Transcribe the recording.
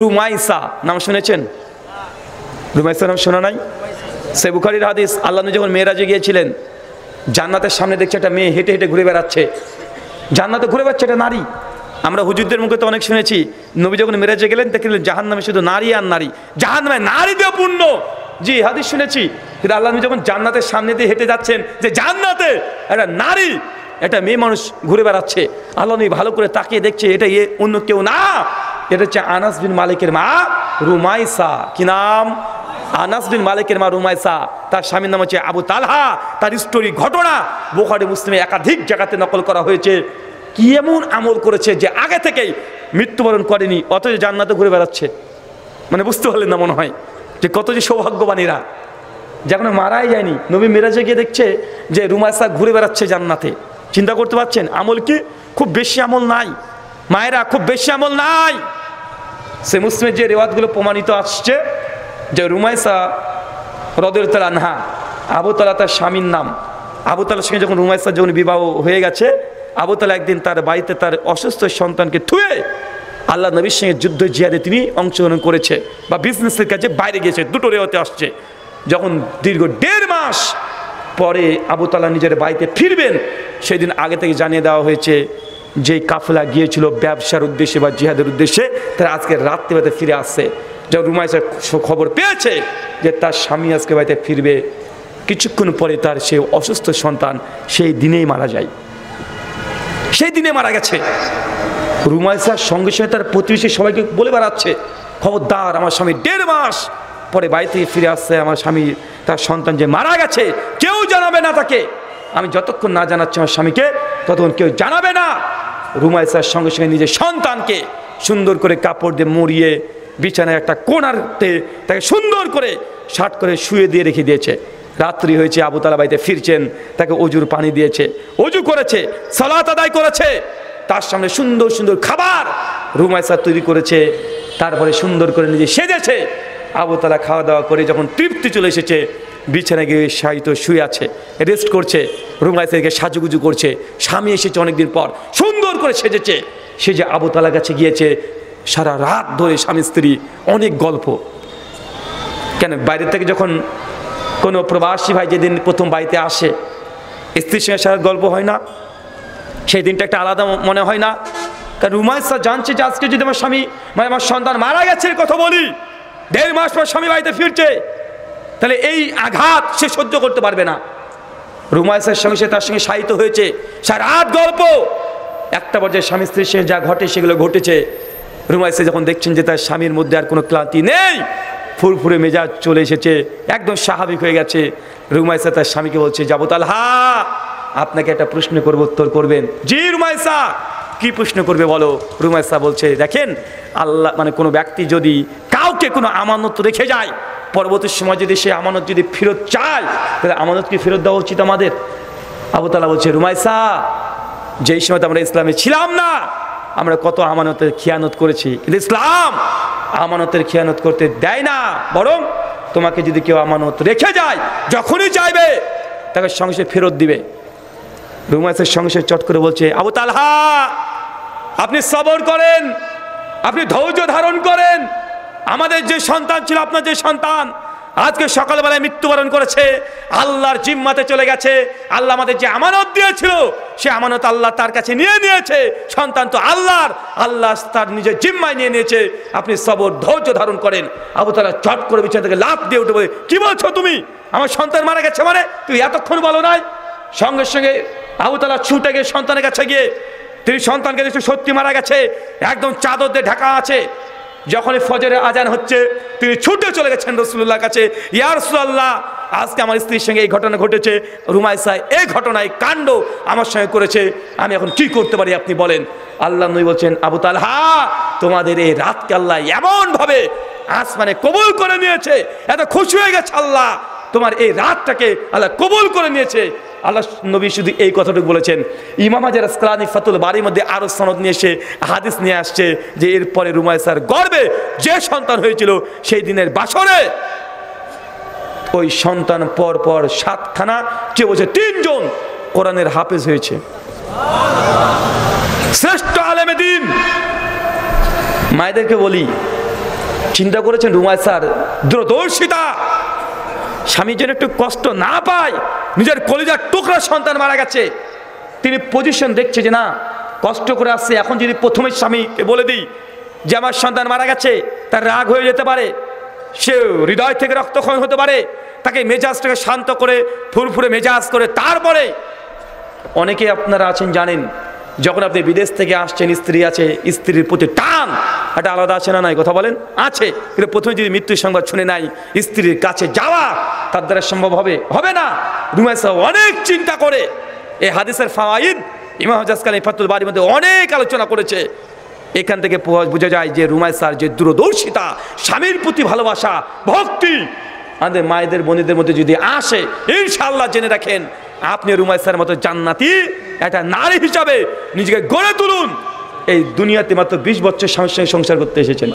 রুমাইসা নাম শুনেছেন? রুমাইসা নাম শোনা নাই? সে বুখারীর হাদিস। আল্লাহ নবী যখন মেরাজে গিয়েছিলেন, জান্নাতের সামনে দেখছে একটা মেয়ে হেঁটে হেঁটে ঘুরে বেড়াচ্ছে। জান্নাতে ঘুরে বেড়াচ্ছে একটা নারী। আমরা হুজুরদের মুখে তো অনেক শুনেছি, নবী যখন মেরাজে গেলেন দেখলেন জাহান্নামে শুধু নারী আর নারী, জাহান্নামে নারী দিয়ে পূর্ণ। জি হাদিস শুনেছি। কিন্তু আল্লাহ নবী যখন জান্নাতের সামনে দিয়ে হেঁটে যাচ্ছেন, যে জান্নাতে একটা নারী, একটা মেয়ে মানুষ ঘুরে বেড়াচ্ছে, আল্লাহ নবী ভালো করে তাকিয়ে দেখছে এটা অন্য কেউ না, এটা হচ্ছে আনাস বিন মালিকের মা রুমাইসা। কি নাম? আনাস বিন মালিকের মা রুমাইসা। তার স্বামীর নাম হচ্ছে আবু তালহা। তার স্টোরি ঘটনা বুখারী মুসলিমে একাধিক জায়গাতে নকল করা হয়েছে। কি এমন আমল করেছে যে আগে থেকেই মৃত্যুবরণ করেনি, অথচ জান্নাতে ঘুরে বেড়াচ্ছে। মানে বুঝতে পারলেন না মনে হয় যে কত যে সৌভাগ্যবানীরা, যখন মারাই যায়নি, নবী মেরাজে গিয়ে দেখছে যে রুমাইসা ঘুরে বেড়াচ্ছে জান্নাতে। চিন্তা করতে পারছেন আমল কি? খুব বেশি আমল নাই মায়েরা, খুব বেশি আমল নাই। সে মুসলিমের যে রেওয়াজগুলো প্রমাণিত আসছে যে রুমাইসা রাদিয়াল্লাহু আনহা, আবু তালহা তার স্বামীর নাম। আবু তালহার সঙ্গে যখন রুমাইসা যখন বিবাহ হয়ে গেছে, আবু তালহা একদিন তার বাড়িতে তার অসুস্থ সন্তানকে থুয়ে আল্লাহ নবীর সঙ্গে যুদ্ধ জিহাদে তিনি অংশগ্রহণ করেছে বা বিজনেসের কাজে বাইরে গিয়েছে। দুটো রেওয়াতে আসছে। যখন দীর্ঘ 1.5 মাস পরে আবু তালহা নিজের বাড়িতে ফিরবেন, সেদিন আগে থেকে জানিয়ে দেওয়া হয়েছে যে কাফেলা গিয়েছিল ব্যবসার উদ্দেশ্যে বা জিহাদের উদ্দেশ্যে, তারা আজকে রাত্রিবেলাতে ফিরে আসছে। যখন রুমাইসা খবর পেয়েছে যে তার স্বামী আজকে বাড়িতে ফিরবে, কিছুক্ষণ পরে তার সেই অসুস্থ সন্তান সেই দিনেই মারা যায়। সেই দিনে মারা গেছে। রুমাইসার সঙ্গে সঙ্গে তার প্রতিবেশী সবাইকে বলে বেড়াচ্ছে, খবরদার, আমার স্বামী 1.5 মাস পরে বাড়ি থেকে ফিরে আসছে, আমার স্বামী তার সন্তান যে মারা গেছে কেউ জানাবে না তাকে। আমি যতক্ষণ না জানাচ্ছি আমার স্বামীকে, ততক্ষণ কেউ জানাবে না। রুমাইসার সঙ্গে সঙ্গে নিজের সন্তানকে সুন্দর করে কাপড় দিয়ে মুড়িয়ে বিছানায় একটা কোণাতে তাকে সুন্দর করে শার্ট করে শুয়ে দিয়ে রেখে দিয়েছে। রাত্রি হয়েছে, আবু তালহা বাড়িতে ফিরছেন, তাকে অজুর পানি দিয়েছে, অজু করেছে, সালাত আদায় করেছে, তার সামনে সুন্দর সুন্দর খাবার রুমাইসা তৈরি করেছে, তারপরে সুন্দর করে নিজে সেজেছে। আবু তালহা খাওয়া দাওয়া করে যখন তৃপ্তি চলে এসেছে, বিছানায় গিয়ে শায়িত শুয়ে আছে, রেস্ট করছে। রুমাইসাকে সাজুগুজু করছে, স্বামী এসেছে অনেকদিন পর, সুন্দর করে সেজেছে। সেজে আবু তালহার কাছে গিয়েছে। সারা রাত ধরে স্বামী স্ত্রী অনেক গল্প। কেন বাইরে থেকে যখন কোনো প্রবাসী ভাই যেদিন প্রথম বাড়িতে আসে, স্ত্রীর সঙ্গে সারা গল্প হয় না? সেই দিনটা একটা আলাদা মনে হয় না? কারণ রুমাইসা জানছে যে আজকে যদি আমার স্বামী মানে আমার সন্তান মারা গেছে কথা বলি, 1.5 মাস পর স্বামী বাড়িতে ফিরছে, তাহলে এই আঘাত সে সহ্য করতে পারবে না। রুমাইসার সঙ্গে সে তার সঙ্গে শায়িত হয়েছে, সারা রাত গল্প। একটা পর্যায়ে স্বামী স্ত্রীর সঙ্গে যা ঘটে সেগুলো ঘটেছে। রুমাইসা যখন দেখছেন যে তার স্বামীর মধ্যে আর কোনো ক্লান্তি নেই, ফুরফুরে মেজাজ চলে এসেছে, একদম স্বাভাবিক হয়ে গেছে, রুমাইসা তার স্বামীকে বলছে, আবু তালহা, আপনাকে একটা প্রশ্ন করবো, উত্তর করবেন? জি রুমাইসা, কি প্রশ্ন করবে বলো? রুমাইসা বলছে, দেখেন, আল্লাহ মানে কোনো ব্যক্তি যদি কাউকে কোনো আমানত রেখে যায়, পরবর্তী সময় যদি সে আমানত যদি ফেরত চায়, তাহলে আমানত কি ফেরত দেওয়া উচিত আমাদের? আবু তালহা বলছে, রুমাইসা, যেই সময় আমরা ইসলামে ছিলাম না, আমরা কত আমানতের খিয়ানত করেছি, কিন্তু ইসলাম আমানতের খিয়ানত করতে দেয় না। বরং তোমাকে যদি কেউ আমানত রেখে যায়, যখনই চাইবে তাকে সঙ্গে সঙ্গে ফেরত দিবে। রুমাইসার সঙ্গে সঙ্গে চট করে বলছে, আবু তালহা, আপনি সবর করেন, আপনি ধৈর্য ধারণ করেন। আমাদের যে সন্তান ছিল, আপনার যে সন্তান আজকে সকালবেলায় মৃত্যুবরণ করেছে, আল্লাহর জিম্মাতে চলে গেছে। আল্লাহ আমাদের যে আমানত দিয়েছিল, সে আমানত আল্লাহ তার কাছে নিয়ে নিয়েছে। সন্তান তো আল্লাহর, আল্লাহ তার নিজের জিম্মায় নিয়ে নিয়েছে। আপনি সবর ধৈর্য ধারণ করেন। আবু তালহা চট করে বিছানা থেকে লাফ দিয়ে উঠে বলে, কি বলছো তুমি? আমার সন্তান মারা গেছে মানে তুই এতক্ষণ বলো নাই? সঙ্গে সঙ্গে আবু তালহা ছুটে গিয়ে সন্তানের কাছে গিয়ে তিনি সন্তানকে দেখছে সত্যি মারা গেছে, একদম চাদর দিয়ে ঢাকা আছে। যখনই ফজরের আজান হচ্ছে, তিনি ছুটে চলে গেছেন রাসূলুল্লাহর কাছে, ইয়া রাসূলুল্লাহ, আজকে আমার স্ত্রীর সঙ্গে এই ঘটনা ঘটেছে, রুমাইসা এই ঘটনায় কাণ্ড আমার সঙ্গে করেছে, আমি এখন কি করতে পারি আপনি বলেন। আল্লাহ নবী বলছেন, আবু তালহা, তোমাদের এই রাতকে আল্লাহ এমন ভাবে আসমানে কবুল করে নিয়েছে, এত খুশি হয়ে গেছে আল্লাহ, তোমার এই রাতটাকে আল্লাহ কবুল করে নিয়েছে। আল্লাহ নবী শুধু এই কথাটুকু বলেছেন। ইমাম হাজার আসকালানী ফাতুল বারীর মধ্যে আরো সনদ নিয়ে এসে হাদিস নিয়ে আসছে যে এরপরে রুমাইসার গর্ভে যে সন্তান হয়েছিল, সেই দিনের বাসরে ওই সন্তান পর পর 7খানা, কে বলছে 3 জন কোরআনের হাফেজ হয়েছে। শ্রেষ্ঠ আলেমে দ্বীন। মায়েদেরকে বলি, চিন্তা করেছেন রুমায়সার দূরদর্শিতা, স্বামী যেন একটু কষ্ট না পায়, নিজের কলিজার টুকরা সন্তান মারা গেছে, তিনি পজিশন দেখছে যে না কষ্ট করে আসছে, এখন যদি প্রথমে স্বামীকে বলে দিই যে আমার সন্তান মারা গেছে, তার রাগ হয়ে যেতে পারে, সে হৃদয় থেকে রক্তক্ষরণ হতে পারে, তাকে মেজাজটাকে শান্ত করে ফুরফুরে মেজাজ করে তারপরে। অনেকে আপনারা আছেন জানেন, যখন আপনি বিদেশ থেকে আসছেন, স্ত্রী আছে, স্ত্রীর প্রতি টান একটা আলাদা আছে না নাই, কথা বলেন? আছে। কিন্তু প্রথমে যদি মৃত্যুর সংবাদ শুনে নাই, স্ত্রীর কাছে যাওয়া তার দ্বারা সম্ভব হবে না। রুমায়সা অনেক চিন্তা করে, এই হাদিসের ফাওয়াইদ ইমাম জাসকালী ফাতুল বারীর মধ্যে অনেক আলোচনা করেছে। এখান থেকে বোঝা যায় যে রুমায়সার যে দূরদর্শিতা, স্বামীর প্রতি ভালোবাসা, ভক্তি আমাদের মায়েদের বোনেদের মধ্যে যদি আসে, ইনশাআল্লাহ জেনে রাখেন আপনি রুমায়সার মতো জান্নাতি একটা নারী হিসাবে নিজেকে গড়ে তুলুন। এই দুনিয়াতে মাত্র 20 বছর স্বামীর সঙ্গে সংসার করতে এসেছেন।